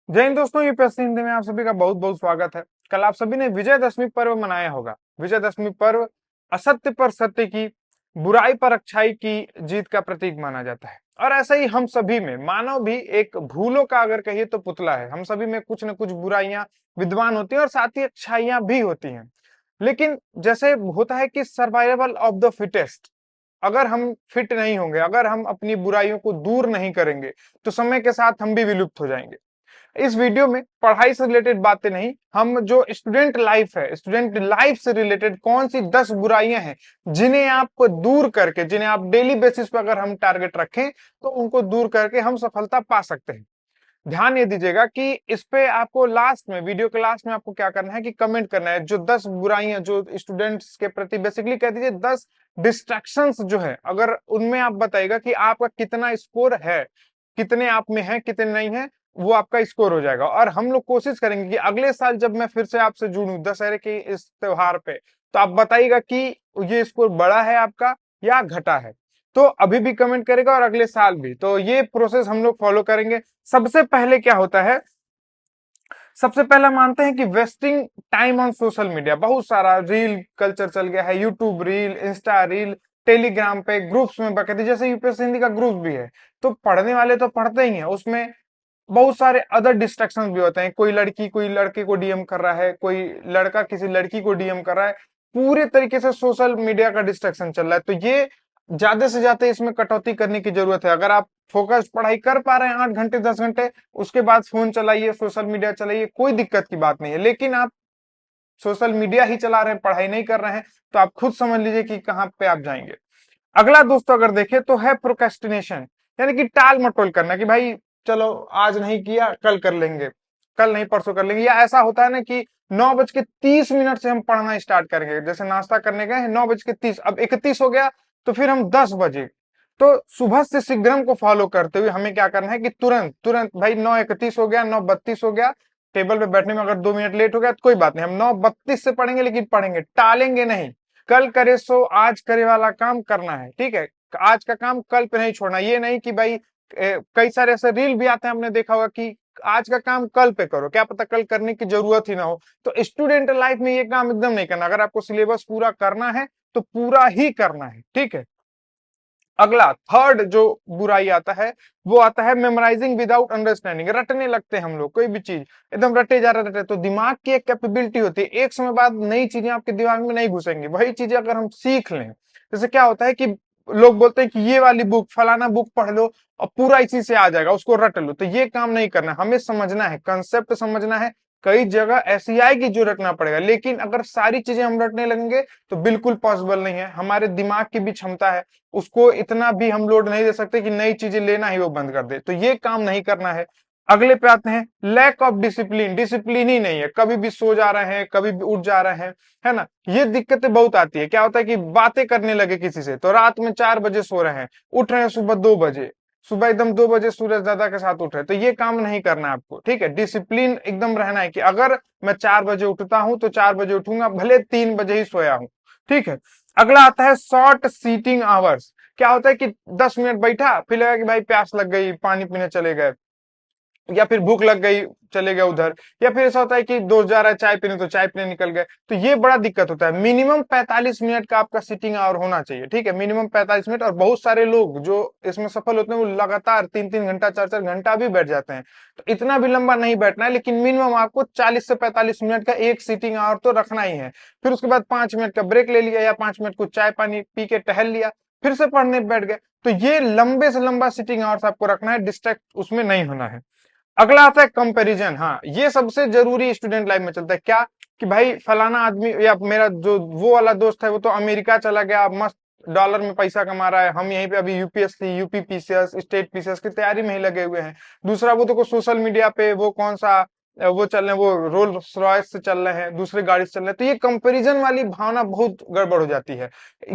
जय हिंद दोस्तों, यूपीएससी हिंदी में आप सभी का बहुत बहुत स्वागत है। कल आप सभी ने विजयदशमी पर्व मनाया होगा। विजयदशमी पर्व असत्य पर सत्य की, बुराई पर अच्छाई की जीत का प्रतीक माना जाता है। और ऐसा ही हम सभी में, मानव भी एक भूलों का अगर कहिए तो पुतला है। हम सभी में कुछ न कुछ बुराइयां विद्यमान होती हैं और साथ ही अच्छाइयां भी होती हैं। लेकिन जैसे होता है कि सर्वाइवल ऑफ द फिटेस्ट, अगर हम फिट नहीं होंगे, अगर हम अपनी बुराइयों को दूर नहीं करेंगे, तो समय के साथ हम भी विलुप्त हो जाएंगे। इस वीडियो में पढ़ाई से रिलेटेड बातें नहीं, हम जो स्टूडेंट लाइफ है, स्टूडेंट लाइफ से रिलेटेड कौन सी 10 बुराइयां हैं जिन्हें आप दूर करके, जिन्हें आप डेली बेसिस पर अगर हम टारगेट रखें तो उनको दूर करके हम सफलता पा सकते हैं। ध्यान ये दीजिएगा कि इस पे आपको लास्ट में, वीडियो के लास्ट में आपको क्या करना है कि कमेंट करना है जो 10 बुराइयां जो स्टूडेंट्स के प्रति, बेसिकली कह दीजिए 10 डिस्ट्रैक्शंस जो है, अगर उनमें आप बताइएगा कि आपका कितना स्कोर है, कितने आप में है, कितने नहीं है, वो आपका स्कोर हो जाएगा। और हम लोग कोशिश करेंगे कि अगले साल जब मैं फिर से आपसे जुड़ूं दशहरे के इस त्योहार पे, तो आप बताइएगा कि ये स्कोर बढ़ा है आपका या घटा है। तो अभी भी कमेंट करेगा और अगले साल भी, तो ये प्रोसेस हम लोग फॉलो करेंगे। सबसे पहले क्या होता है, सबसे पहला मानते हैं कि wasting time on social media. बहुत सारा रील कल्चर चल गया है, YouTube reel, Insta reel, Telegram पे ग्रुप्स में बकायदे, जैसे यूपीएससी हिंदी का ग्रुप भी है। तो पढ़ने वाले तो पढ़ते ही हैं, उसमें बहुत सारे अदर डिस्ट्रक्शन भी होते हैं। कोई लड़की कोई लड़के को डीएम कर रहा है, कोई लड़का किसी लड़की को डीएम कर रहा है, पूरे तरीके से सोशल मीडिया का डिस्ट्रक्शन चल रहा है। तो ये ज्यादा से ज्यादा इसमें कटौती करने की जरूरत है। अगर आप फोकस पढ़ाई कर पा रहे हैं 8 घंटे 10 घंटे, उसके बाद फोन चलाइए, सोशल मीडिया चलाइए, कोई दिक्कत की बात नहीं है। लेकिन आप सोशल मीडिया ही चला रहे हैं, पढ़ाई नहीं कर रहे हैं, तो आप खुद समझ लीजिए कि कहां पे आप जाएंगे। अगला दोस्तों अगर देखें तो है प्रोक्रेस्टिनेशन, यानी कि टाल मटोल करना, कि भाई चलो आज नहीं किया, कल कर लेंगे, कल नहीं परसों कर लेंगे। या ऐसा होता है ना कि 9:30 से हम पढ़ना स्टार्ट करेंगे, जैसे नाश्ता करने गए हैं 9:30, अब 31 हो गया, तो फिर हम 10 बजे। तो सुबह से शीघ्रम को फॉलो करते हुए हमें क्या करना है कि तुरंत तुरंत भाई 9:31 हो गया, 9:32 हो गया, टेबल पे बैठने में अगर 2 मिनट लेट हो गया तो कोई बात नहीं, हम 9:32 से पढ़ेंगे, लेकिन पढ़ेंगे, टालेंगे नहीं। कल करे सो आज करे वाला काम करना है, ठीक है। आज का काम कल पे नहीं छोड़ना। ये नहीं कि भाई कई सारे ऐसे रील भी आते हैं, हमने देखा होगा कि आज का काम कल पे करो, क्या पता कल करने की जरूरत ही ना हो। तो स्टूडेंट लाइफ में ये काम एकदम नहीं करना। अगर आपको सिलेबस पूरा करना है तो पूरा ही करना है, ठीक है। अगला थर्ड जो बुराई आता है, वो आता है मेमोराइजिंग विदाउट अंडरस्टैंडिंग। रटने लगते हैं हम लोग, कोई भी चीज एकदम रटे जा रहे। तो दिमाग की एक कैपेबिलिटी होती है, एक समय बाद नई चीजें आपके दिमाग में नहीं घुसेंगी। वही चीजें अगर हम सीख लें, जैसे क्या होता है कि लोग बोलते हैं कि ये वाली बुक, फलाना बुक पढ़ लो और पूरा इसी से आ जाएगा, उसको रट लो। तो ये काम नहीं करना, हमें समझना है, कंसेप्ट समझना है। कई जगह ऐसी आएगी जो रटना पड़ेगा, लेकिन अगर सारी चीजें हम रटने लगेंगे तो बिल्कुल पॉसिबल नहीं है। हमारे दिमाग की भी क्षमता है, उसको इतना भी हम लोड नहीं दे सकते कि नई चीजें लेना ही वो बंद कर दे। तो ये काम नहीं करना है। अगले पे आते हैं, लैक ऑफ डिसिप्लिन। डिसिप्लिन ही नहीं है, कभी भी सो जा रहे हैं, कभी भी उठ जा रहे हैं, है ना। ये दिक्कतें बहुत आती है। क्या होता है कि बातें करने लगे किसी से, तो रात में 4 बजे सो रहे हैं, उठ रहे हैं सुबह 2 बजे, सुबह एकदम 2 बजे सूरज दादा के साथ उठ रहे। तो ये काम नहीं करना है आपको, ठीक है। डिसिप्लिन एकदम रहना है कि अगर मैं 4 बजे उठता हूं तो 4 बजे उठूंगा, भले 3 बजे ही सोया हूं, ठीक है। अगला आता है शॉर्ट सीटिंग आवर्स। क्या होता है कि 10 मिनट बैठा, फिर लगा कि भाई प्यास लग गई, पानी पीने चले गए, या फिर भूख लग गई, चले गए उधर। या फिर ऐसा होता है कि दोस्त जा रहा है चाय पीने, तो चाय पीने निकल गए। तो ये बड़ा दिक्कत होता है। मिनिमम 45 मिनट का आपका सिटिंग आवर होना चाहिए, ठीक है, मिनिमम 45 मिनट। और बहुत सारे लोग जो इसमें सफल होते हैं वो लगातार 3-3 घंटा 4-4 घंटा भी बैठ जाते हैं। तो इतना भी लंबा नहीं बैठना है, लेकिन मिनिमम आपको 40 से 45 मिनट का एक सिटिंग आवर तो रखना ही है। फिर उसके बाद 5 मिनट का ब्रेक ले लिया, या 5 मिनट को चाय पानी पी के टहल लिया, फिर से पढ़ने बैठ गए। तो ये लंबे से लंबा सिटिंग आवर्स आपको रखना है, डिस्ट्रैक्ट उसमें नहीं होना है। अगला आता है कंपैरिजन। हाँ, ये सबसे जरूरी स्टूडेंट लाइफ में चलता है। क्या कि भाई फलाना आदमी या मेरा जो वो वाला दोस्त है वो तो अमेरिका चला गया, मस्त डॉलर में पैसा कमा रहा है, हम यहीं पे अभी UPSC UP PCS state PCS की तैयारी में ही लगे हुए हैं। दूसरा वो तो सोशल मीडिया पे वो कौन सा वो चल रहे हैं, वो रोल्स रॉयस से चल रहे हैं, दूसरे गाड़ी से चल रहे हैं। तो ये कंपैरिजन वाली भावना बहुत गड़बड़ हो जाती है।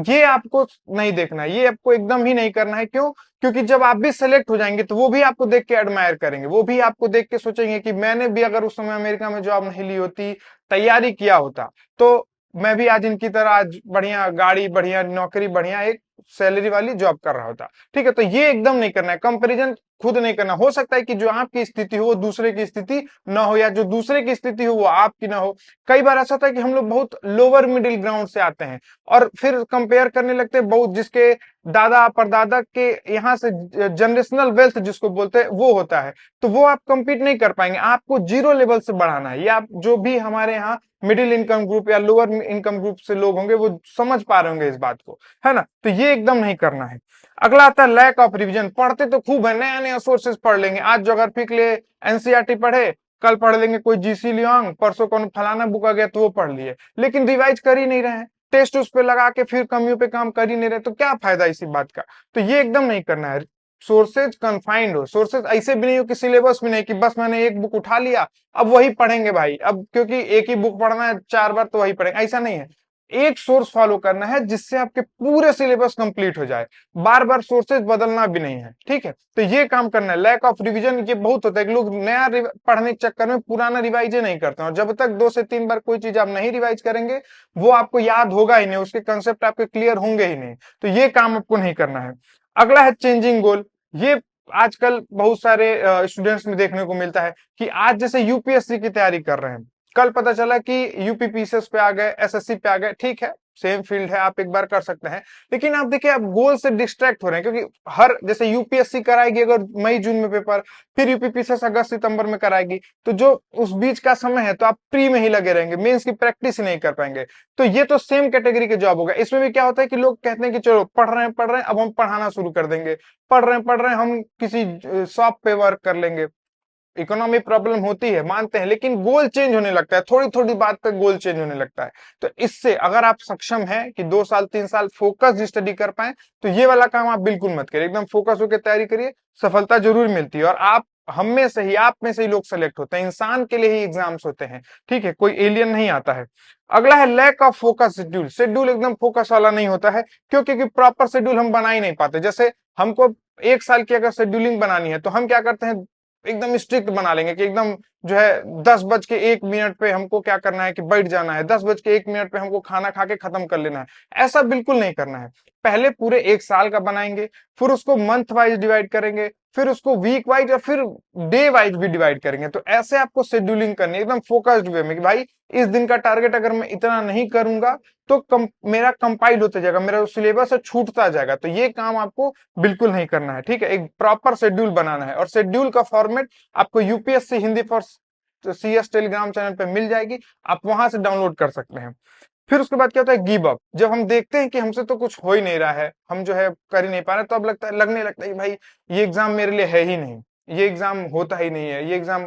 ये आपको नहीं देखना है, ये आपको एकदम ही नहीं करना है। क्यों? क्योंकि जब आप भी सेलेक्ट हो जाएंगे तो वो भी आपको देख के एडमायर करेंगे, वो भी आपको देख के सोचेंगे कि मैंने भी अगर उस समय अमेरिका में जॉब नहीं ली होती, तैयारी किया होता, तो मैं भी आज इनकी तरह आज बढ़िया गाड़ी, बढ़िया नौकरी, बढ़िया एक सैलरी वाली जॉब कर रहा होता, ठीक है। तो ये एकदम नहीं करना है। कंपैरिजन खुद नहीं करना। हो सकता है कि जो आपकी स्थिति हो वो दूसरे की स्थिति ना हो, या जो दूसरे की स्थिति हो वो आपकी ना हो। कई बार ऐसा होता है कि हम लोग बहुत लोअर मिडिल ग्राउंड से आते हैं और फिर कंपेयर करने लगते हैं बहुत, जिसके दादा परदादा के यहाँ से जनरेशनल वेल्थ जिसको बोलते हैं वो होता है, तो वो आप कंपीट नहीं कर पाएंगे। आपको जीरो लेवल से बढ़ाना है। या आप जो भी हमारे यहाँ मिडिल इनकम ग्रुप या लोअर इनकम ग्रुप से लोग होंगे वो समझ पा रहे होंगे इस बात को, है ना। तो ये एकदम नहीं करना है। अगला आता है लैक ऑफ रिविजन। पढ़ते तो खूब है, नया नया सोर्सेस पढ़ लेंगे। आज ज्योग्राफी के लिए एनसीईआरटी पढ़े, कल पढ़ लेंगे कोई जीसी लियोंग, परसों कौन फलाना बुक आ गया तो वो पढ़ लिए, लेकिन रिवाइज कर ही नहीं रहे हैं। टेस्ट उस पे लगा के फिर कमियों पे काम कर ही नहीं रहे, तो क्या फायदा इसी बात का। तो ये एकदम नहीं करना है। सोर्सेज कन्फाइंड हो, सोर्सेज ऐसे भी नहीं हो कि सिलेबस में नहीं कि बस मैंने एक बुक उठा लिया अब वही पढ़ेंगे भाई, अब क्योंकि एक ही बुक पढ़ना है 4 बार तो वही पढ़ेंगे, ऐसा नहीं है। एक सोर्स फॉलो करना है जिससे आपके पूरे सिलेबस कंप्लीट हो जाए। बार बार सोर्सेज बदलना भी नहीं है, ठीक है। तो ये काम करना है। लैक ऑफ रिवीजन ये बहुत होता है कि लोग नया पढ़ने के चक्कर में पुराना रिवाइज नहीं करते हैं, और जब तक 2 से 3 बार कोई चीज आप नहीं रिवाइज करेंगे वो आपको याद होगा ही नहीं, उसके कंसेप्ट आपके क्लियर होंगे ही नहीं। तो ये काम आपको नहीं करना है। अगला है चेंजिंग गोल। ये आजकल बहुत सारे स्टूडेंट्स में देखने को मिलता है कि आज जैसे यूपीएससी की तैयारी कर रहे हैं, कल पता चला कि यूपीपीसीएस पे आ गए, एसएससी पे आ गए, ठीक है सेम फील्ड है, आप एक बार कर सकते हैं। लेकिन आप देखिए आप गोल से डिस्ट्रैक्ट हो रहे हैं, क्योंकि हर जैसे यूपीएससी कराएगी अगर मई जून में पेपर, फिर यूपीपीसीएस अगस्त सितंबर में कराएगी, तो जो उस बीच का समय है तो आप प्री में ही लगे रहेंगे, मेंस की प्रैक्टिस ही नहीं कर पाएंगे। तो ये तो सेम कैटेगरी के जॉब होगा। इसमें भी क्या होता है कि लोग कहते हैं कि चलो पढ़ रहे हैं अब हम पढ़ाना शुरू कर देंगे, पढ़ रहे हैं हम किसी शॉप पे वर्क कर लेंगे। इकोनॉमी प्रॉब्लम होती है मानते हैं, लेकिन गोल चेंज होने लगता है, थोड़ी थोड़ी बात पे गोल चेंज होने लगता है। तो इससे अगर आप सक्षम हैं कि 2 साल 3 साल फोकस स्टडी कर पाए, तो ये वाला काम आप बिल्कुल मत करिए, एकदम फोकस होकर तैयारी करिए, सफलता जरूर मिलती है। और आप हम में से ही, आप में से ही लोग सेलेक्ट होते हैं, इंसान के लिए ही एग्जाम्स होते हैं, ठीक है, कोई एलियन नहीं आता है। अगला है lack of focus schedule. Schedule एकदम फोकस वाला नहीं होता है, क्योंकि प्रॉपर शेड्यूल हम बना ही नहीं पाते। जैसे हमको 1 साल की अगर शेड्यूलिंग बनानी है तो हम क्या करते हैं, एकदम स्ट्रिक्ट बना लेंगे कि एकदम जो है 10:01 पे हमको क्या करना है कि बैठ जाना है, 10:01 पे हमको खाना खा के खत्म कर लेना है। ऐसा बिल्कुल नहीं करना है। पहले पूरे 1 साल का बनाएंगे, फिर उसको मंथ वाइज डिवाइड करेंगे, फिर उसको वीक वाइज और फिर डे वाइज भी डिवाइड करेंगे। तो ऐसे आपको शेड्यूलिंग करनी है एकदम फोकस्ड वे में कि भाई इस दिन का टारगेट अगर मैं इतना नहीं करूंगा तो मेरा कंपाइल होता जाएगा, मेरा सिलेबस छूटता जाएगा। तो ये काम आपको बिल्कुल नहीं करना है, ठीक है। एक प्रॉपर शेड्यूल बनाना है, और शेड्यूल का फॉर्मेट आपको UPSC Hindi for CS Telegram channel पे मिल जाएगी, आप वहां से डाउनलोड कर सकते हैं। फिर उसके बाद क्या होता है गिव अप। जब हम देखते हैं कि हमसे तो कुछ हो ही नहीं रहा है, हम जो है कर ही नहीं पा रहे, तो अब लगने लगता है कि भाई ये एग्जाम मेरे लिए है ही नहीं, ये एग्जाम होता ही नहीं है, ये एग्जाम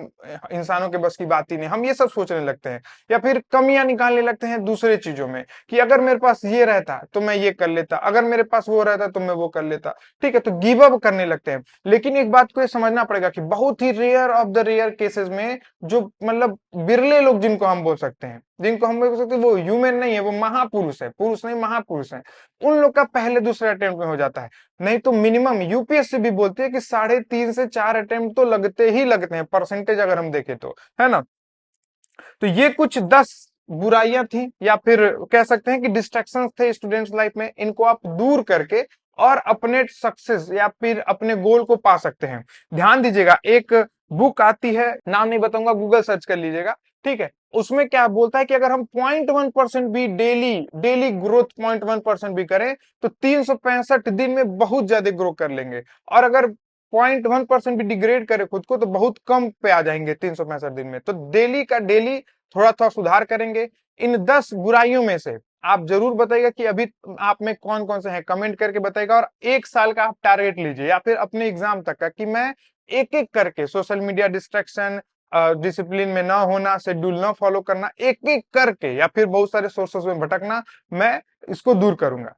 इंसानों के बस की बात ही नहीं, हम ये सब सोचने लगते हैं। या फिर कमियां निकालने लगते हैं दूसरे चीजों में कि अगर मेरे पास ये रहता तो मैं ये कर लेता, अगर मेरे पास वो रहता तो मैं वो कर लेता, ठीक है। तो गिव अप करने लगते हैं। लेकिन एक बात को ये समझना पड़ेगा कि बहुत ही rare of the rare cases में, जो मतलब बिरले लोग जिनको हम बोल सकते हैं, जिनको हम बोल सकते हैं वो ह्यूमन नहीं है, वो महापुरुष है, पुरुष नहीं महापुरुष है, उन लोग का पहले दूसरे अटेम्प्ट में हो जाता है। नहीं तो मिनिमम यूपीएससी भी बोलती है कि 3.5 से 4 अटेम्प्ट तो लगते ही लगते हैं, परसेंटेज अगर हम देखें तो, है ना। तो ये कुछ 10 बुराइयां थी, या फिर कह सकते हैं कि डिस्ट्रैक्शंस थे स्टूडेंट्स लाइफ में, इनको आप दूर करके और अपने सक्सेस या फिर अपने गोल को पा सकते हैं। ध्यान दीजिएगा, एक बुक आती है, नाम नहीं बताऊंगा, गूगल सर्च कर लीजिएगा, ठीक है। उसमें क्या बोलता है कि अगर हम 0.1% भी डेली डेली ग्रोथ 0.1% भी करें तो 365 दिन में बहुत ज्यादा ग्रो कर लेंगे। और अगर 0.1% भी डिग्रेड करे खुद को तो बहुत कम पे आ जाएंगे 365 दिन में। तो डेली का डेली थोड़ा थोड़ा सुधार करेंगे। इन 10 बुराइयों में से आप जरूर बताइएगा कि अभी आप में कौन कौन से हैं, कमेंट करके बताइएगा। और 1 साल का आप टारगेट लीजिए, या फिर अपने एग्जाम तक का, कि मैं एक एक करके सोशल मीडिया डिस्ट्रैक्शन, डिसिप्लिन में ना होना, शेड्यूल ना फॉलो करना, एक एक करके या फिर बहुत सारे सोर्सेस में भटकना, मैं इसको दूर करूंगा।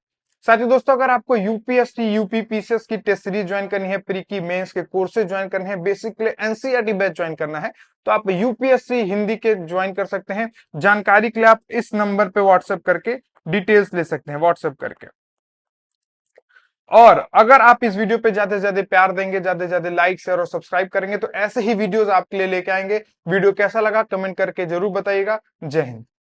साथियों दोस्तों, अगर आपको यूपीएससी यूपीपीसीएस की टेस्ट सीरीज ज्वाइन करनी है, प्री की मेंस के कोर्सेज ज्वाइन करने हैं, बेसिकली एनसीईआरटी बैच ज्वाइन करना है, तो आप यूपीएससी हिंदी के ज्वाइन कर सकते हैं। जानकारी के लिए आप इस नंबर पे व्हाट्सएप करके डिटेल्स ले सकते हैं, व्हाट्सएप करके। और अगर आप इस वीडियो पे ज्यादा से ज्यादा प्यार देंगे, ज्यादा से ज्यादा लाइक शेयर और सब्सक्राइब करेंगे, तो ऐसे ही वीडियोस आपके लिए लेके आएंगे। वीडियो कैसा लगा कमेंट करके जरूर बताइएगा। जय हिंद।